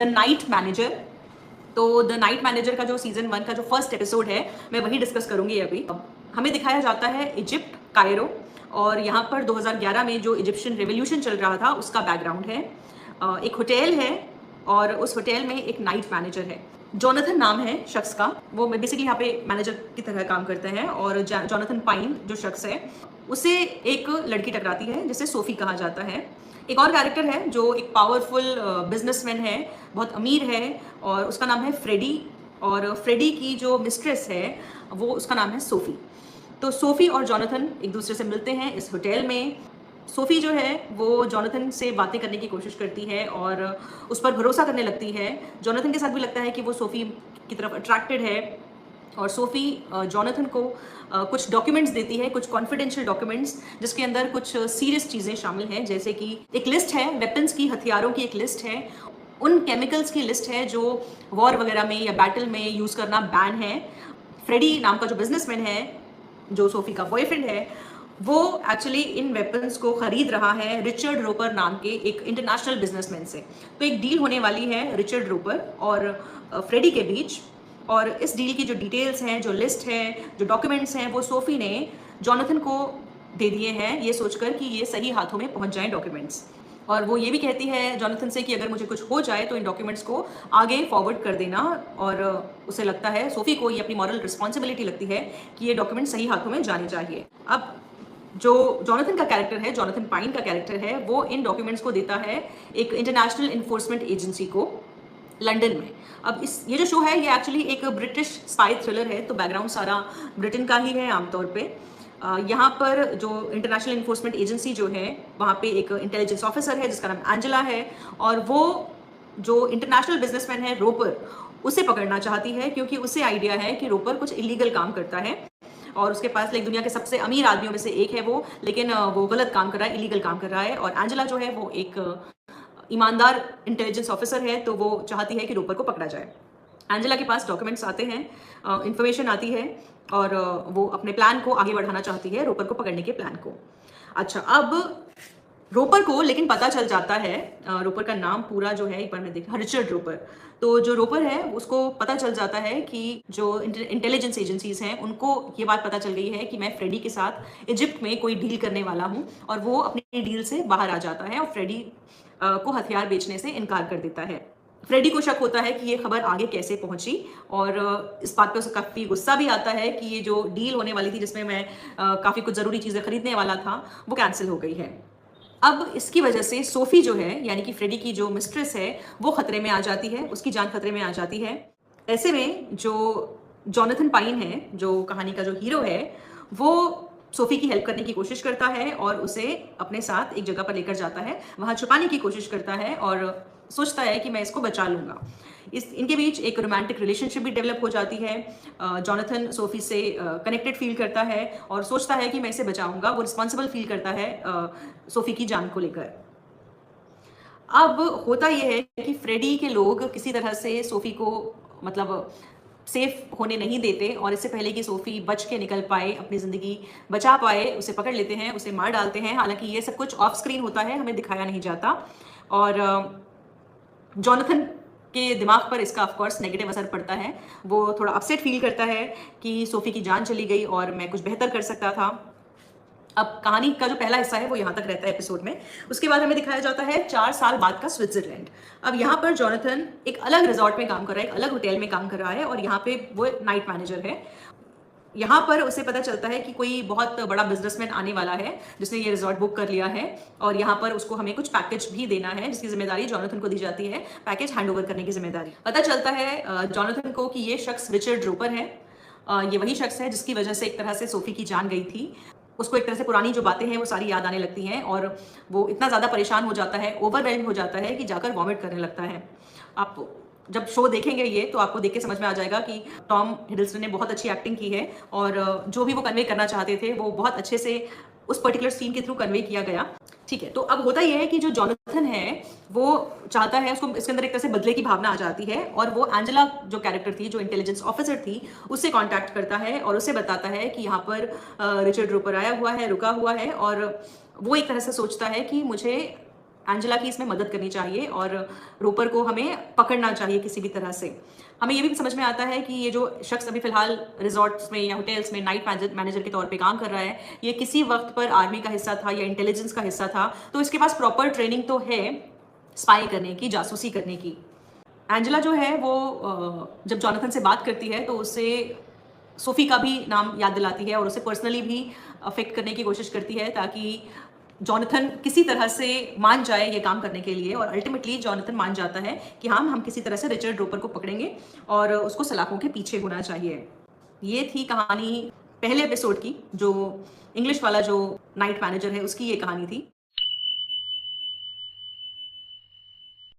The night manager. तो the night manager का जो सीजन 1 का जो फर्स्ट एपिसोड है, मैं वही डिस्कस करूंगी अभी। हमें दिखाया जाता है इजिप्ट, कायरो, और यहाँ पर 2011 में जो इजिप्शियन रेवोल्यूशन चल रहा था उसका बैकग्राउंड है। एक होटल है और उस होटल में एक नाइट मैनेजर है। जोनाथन नाम है शख्स का। वो बेसिकली यहाँ पे मैनेजर की तरह काम करते हैं। और जोनाथन पाइन जो शख्स है, उसे एक लड़की टकराती है जिसे सोफी कहा जाता है। एक और कैरेक्टर है जो एक पावरफुल बिजनेसमैन है, बहुत अमीर है, और उसका नाम है फ्रेडी। और फ्रेडी की जो मिस्ट्रेस है वो उसका नाम है सोफी। तो सोफी और जोनाथन एक दूसरे से मिलते हैं इस होटल में। सोफी जो है वो जोनाथन से बातें करने की कोशिश करती है और उस पर भरोसा करने लगती है। जोनाथन के साथ भी लगता है कि वो सोफी की तरफ अट्रैक्टेड है। और सोफी जोनाथन को कुछ डॉक्यूमेंट्स देती है, कुछ कॉन्फिडेंशियल डॉक्यूमेंट्स, जिसके अंदर कुछ सीरियस चीज़ें शामिल हैं, जैसे कि एक लिस्ट है वेपन्स की, हथियारों की एक लिस्ट है, उन केमिकल्स की लिस्ट है जो वॉर वगैरह में या बैटल में यूज़ करना बैन है। फ्रेडी नाम का जो बिजनेसमैन है, जो सोफी का बॉयफ्रेंड है, वो एक्चुअली इन वेपन्स को खरीद रहा है रिचर्ड रोपर नाम के एक इंटरनेशनल बिजनेसमैन से। तो एक डील होने वाली है रिचर्ड रोपर और फ्रेडी के बीच। और इस डील की जो डिटेल्स हैं, जो लिस्ट है, जो डॉक्यूमेंट्स हैं, वो सोफी ने जोनाथन को दे दिए हैं, ये सोचकर कि ये सही हाथों में पहुंच जाएं डॉक्यूमेंट्स। और वो ये भी कहती है जोनाथन से कि अगर मुझे कुछ हो जाए तो इन डॉक्यूमेंट्स को आगे फॉरवर्ड कर देना। और उसे लगता है, सोफी को ये अपनी मॉरल रिस्पॉन्सिबिलिटी लगती है कि ये डॉक्यूमेंट सही हाथों में जाने चाहिए। अब जो जोनाथन का कैरेक्टर है, जोनाथन पाइन का कैरेक्टर है, वो इन डॉक्यूमेंट्स को देता है एक इंटरनेशनल इन्फोर्समेंट एजेंसी को लंदन में। अब ये जो शो है ये एक्चुअली एक ब्रिटिश स्पाई थ्रिलर है, तो बैकग्राउंड सारा ब्रिटेन का ही है आमतौर पे। यहाँ पर जो इंटरनेशनल इन्फोर्समेंट एजेंसी जो है, वहाँ पे एक इंटेलिजेंस ऑफिसर है जिसका नाम एंजेला है, और वो जो इंटरनेशनल बिजनेसमैन है रोपर, उसे पकड़ना चाहती है, क्योंकि उसे आइडिया है कि रोपर कुछ इलीगल काम करता है और उसके पास लाइक दुनिया के सबसे अमीर आदमियों में से एक है वो, लेकिन वो गलत काम कर रहा है, इलीगल काम कर रहा है। और एंजेला जो है वो एक ईमानदार इंटेलिजेंस ऑफिसर है, तो वो चाहती है कि रोपर को पकड़ा जाए। एंजेला के पास डॉक्यूमेंट्स आते हैं, इंफॉर्मेशन आती है, और वो अपने प्लान को आगे बढ़ाना चाहती है, रोपर को पकड़ने के प्लान को। अच्छा, अब रोपर को लेकिन पता चल जाता है, रोपर का नाम पूरा जो है एक बार मैं देखा, रिचर्ड रोपर। तो जो रोपर है उसको पता चल जाता है कि जो इंटेलिजेंस एजेंसीज हैं उनको ये बात पता चल गई है कि मैं फ्रेडी के साथ इजिप्ट में कोई डील करने वाला हूँ, और वो अपनी डील से बाहर आ जाता है और फ्रेडी को हथियार बेचने से इनकार कर देता है। फ्रेडी को शक होता है कि ये खबर आगे कैसे पहुंची, और इस बात पे उसे काफ़ी गुस्सा भी आता है कि ये जो डील होने वाली थी जिसमें मैं काफ़ी कुछ ज़रूरी चीज़ें खरीदने वाला था, वो कैंसिल हो गई है। अब इसकी वजह से सोफी जो है, यानी कि फ्रेडी की जो मिस्ट्रेस है, वो खतरे में आ जाती है, उसकी जान खतरे में आ जाती है। ऐसे में जो जोनाथन पाइन है, जो कहानी का जो हीरो है, वो सोफी की हेल्प करने की कोशिश करता है और उसे अपने साथ एक जगह पर लेकर जाता है, वहाँ छुपाने की कोशिश करता है और सोचता है कि मैं इसको बचा लूँगा। इनके बीच एक रोमांटिक रिलेशनशिप भी डेवलप हो जाती है। जोनाथन सोफी से कनेक्टेड फील करता है और सोचता है कि मैं इसे बचाऊंगा, वो रिस्पॉन्सिबल फील करता है सोफी की जान को लेकर। अब होता यह है कि फ्रेडी के लोग किसी तरह से सोफी को मतलब सेफ होने नहीं देते, और इससे पहले कि सोफी बच के निकल पाए, अपनी ज़िंदगी बचा पाए, उसे पकड़ लेते हैं, उसे मार डालते हैं। हालांकि ये सब कुछ ऑफ स्क्रीन होता है, हमें दिखाया नहीं जाता। और जोनाथन के दिमाग पर इसका ऑफकोर्स नेगेटिव असर पड़ता है। वो थोड़ा अपसेट फील करता है कि सोफी की जान चली गई और मैं कुछ बेहतर कर सकता था। अब कहानी का जो पहला हिस्सा है वो यहाँ तक रहता है एपिसोड में। उसके बाद हमें दिखाया जाता है 4 साल बाद का स्विट्जरलैंड। अब यहाँ पर जोनाथन एक अलग रिजॉर्ट में काम कर रहा है, एक अलग होटल में काम कर रहा है, और यहाँ पे वो नाइट मैनेजर है। यहाँ पर उसे पता चलता है कि कोई बहुत बड़ा बिजनेसमैन आने वाला है जिसने ये रिजॉर्ट बुक कर लिया है, और यहाँ पर उसको हमें कुछ पैकेज भी देना है जिसकी जिम्मेदारी जोनाथन को दी जाती है, पैकेज हैंड ओवर करने की जिम्मेदारी। पता चलता है जोनाथन को कि ये शख्स रिचर्ड रोपर है। ये वही शख्स है जिसकी वजह से एक तरह से सोफी की जान गई थी। उसको एक तरह से पुरानी जो बातें हैं वो सारी याद आने लगती हैं, और वो इतना ज़्यादा परेशान हो जाता है, ओवरवेल्म हो जाता है कि जाकर वॉमिट करने लगता है। आप जब शो देखेंगे ये तो आपको देख के समझ में आ जाएगा कि टॉम हिडलस्टन ने बहुत अच्छी एक्टिंग की है, और जो भी वो कन्वे करना चाहते थे वो बहुत अच्छे से उस पर्टिकुलर सीन के थ्रू कन्वे किया गया। ठीक है, तो अब होता यह है कि जो जोनाथन है वो चाहता है, उसको इसके अंदर एक तरह से बदले की भावना आ जाती है, और वो एंजेला जो कैरेक्टर थी, जो इंटेलिजेंस ऑफिसर थी, उससे कांटेक्ट करता है और उसे बताता है कि यहाँ पर रिचर्ड रोपर आया हुआ है, रुका हुआ है, और वो एक तरह से सोचता है कि मुझे एंजेला की इसमें मदद करनी चाहिए और रोपर को हमें पकड़ना चाहिए किसी भी तरह से। हमें ये भी समझ में आता है कि ये जो शख्स अभी फ़िलहाल रिज़ॉर्ट्स में या होटल्स में नाइट मैनेजर के तौर पे काम कर रहा है, ये किसी वक़्त पर आर्मी का हिस्सा था या इंटेलिजेंस का हिस्सा था, तो इसके पास प्रॉपर ट्रेनिंग तो है स्पाई करने की, जासूसी करने की। एंजेला जो है वो जब जॉनथन से बात करती है तो उससे सोफ़ी का भी नाम याद दिलाती है और उसे पर्सनली भी अफ़ेक्ट करने की कोशिश करती है ताकि जॉनथन किसी तरह से मान जाए ये काम करने के लिए, और अल्टीमेटली जॉनथन मान जाता है कि हाँ, हम किसी तरह से रिचर्ड रोपर को पकड़ेंगे और उसको सलाखों के पीछे होना चाहिए। ये थी कहानी पहले एपिसोड की, जो इंग्लिश वाला जो नाइट मैनेजर है उसकी ये कहानी थी।